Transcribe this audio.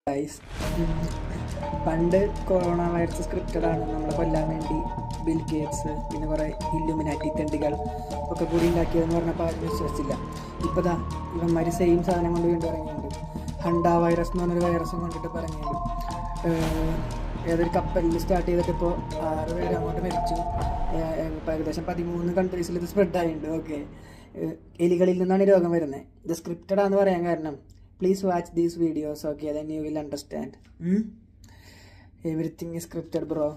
Guys, പണ്ട് corona virus scripted ആണ്, നമ്മളെ കൊല്ലാൻ വേണ്ടി ബിൽ ഗേറ്റ്സ് പിന്നെ കുറേ ഇല്ലുമിനാറ്റി തെണ്ടികൾ ഒക്കെ കൂടി ഉണ്ടാക്കിയതെന്ന് പറഞ്ഞപ്പോൾ ആരും വിശ്വസിച്ചില്ല. ഇപ്പോൾ ദാ ഇവന്മാർ സെയിം സാധനം കൊണ്ട് വീണ്ടും ഇറങ്ങിയിട്ടുണ്ട്. ഹണ്ട വൈറസ് എന്ന് പറഞ്ഞൊരു വൈറസും കൊണ്ടിട്ട് പറഞ്ഞിട്ടുണ്ട്. ഏതൊരു കപ്പലിൽ സ്റ്റാർട്ട് ചെയ്തിട്ട് ഇപ്പോൾ 6 പേര് അങ്ങോട്ട് മരിച്ചു. ഏകദേശം 13 കൺട്രീസിൽ ഇത് സ്പ്രെഡായിട്ടുണ്ട്. ഓക്കെ, എലികളിൽ നിന്നാണ് ഈ രോഗം വരുന്നത്. ഇത് സ്ക്രിപ്റ്റഡാന്ന് പറയാൻ കാരണം, please watch these videos, okay, then you will understand. Everything is scripted, bro.